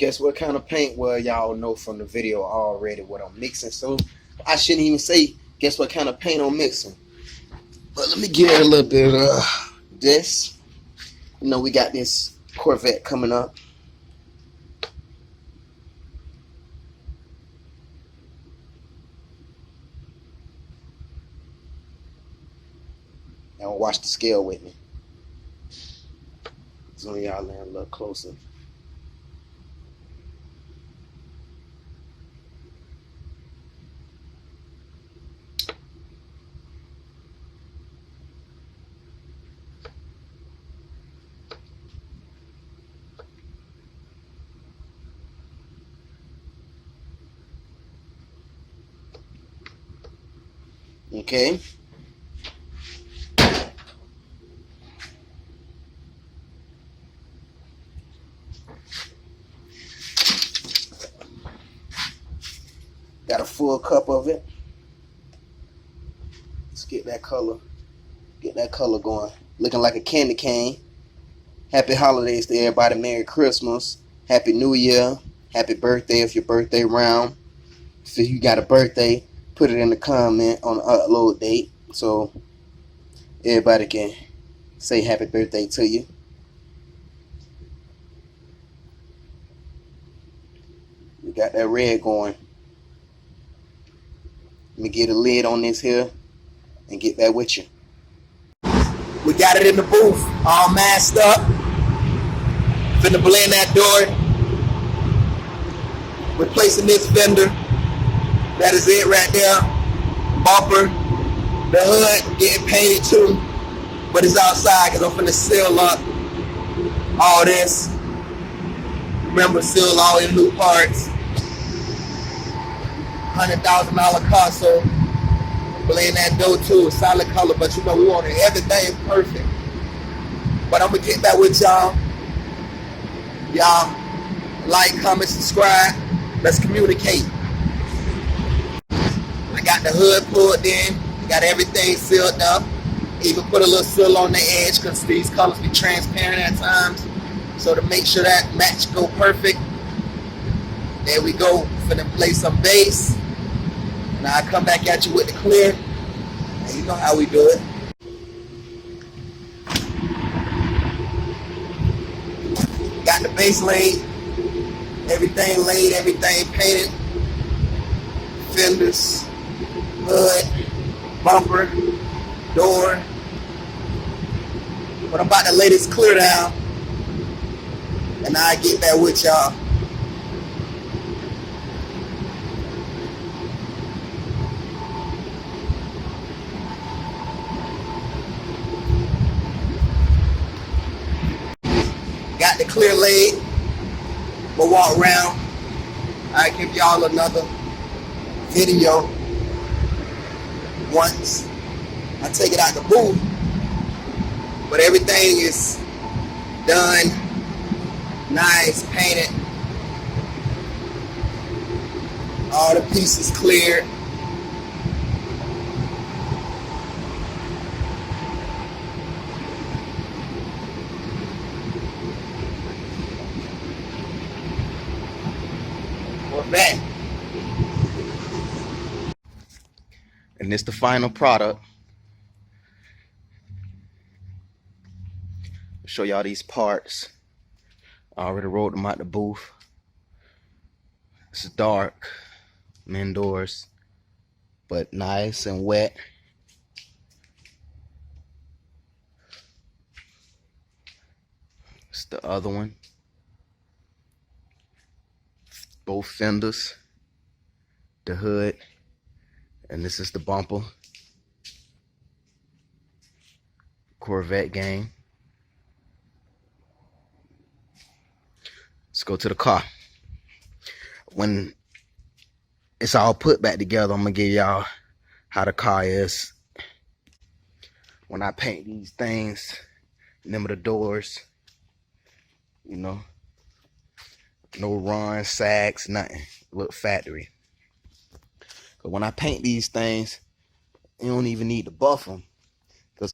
Guess what kind of paint? Well, y'all know from the video already what I'm mixing, so I shouldn't even say guess what kind of paint I'm mixing. But let me get a little bit of this. You know, we got this Corvette coming up. Now watch the scale with me. Zoom y'all in a little closer. Okay. Got a full cup of it. Let's get that color going. Looking like a candy cane. Happy holidays to everybody. Merry Christmas. Happy New Year. Happy birthday if your birthday round. If you got a birthday, put it in the comment on the upload date so everybody can say happy birthday to you. We got that red going. Let me get a lid on this here and get back with you. We got it in the booth, all masked up. Finna blend that door. Replacing this fender. That is it right there. Bumper. The hood getting painted too. But it's outside because I'm finna seal up all this. Remember, seal all your new parts. $100,000 car, so blend that door too, solid color, but you know we want everything perfect. But I'm gonna get back with y'all. Y'all like, comment, subscribe. Let's communicate. I got the hood pulled in, got everything sealed up. Even put a little seal on the edge because these colors be transparent at times. So to make sure that match go perfect. There we go. Finna play some bass. Now I come back at you with the clear. And you know how we do it. Got the base laid. Everything laid, everything painted. Fenders, hood, bumper, door. But I'm about to lay this clear down. And I get back with y'all. Got the clear laid. We'll walk around. I give y'all another video once I take it out the booth. But everything is done, nice, painted. All the pieces cleared. We're back. And this the final product. I'll show y'all these parts. I already rolled them out the booth. It's dark, I'm indoors, but nice and wet. It's the other one. Both fenders, the hood, and this is the bumper. Corvette gang. Let's go to the car. When it's all put back together, I'm gonna give y'all how the car is. When I paint these things, remember the doors, you know, no runs, sags, nothing. Look factory. But when I paint these things, you don't even need to buff them.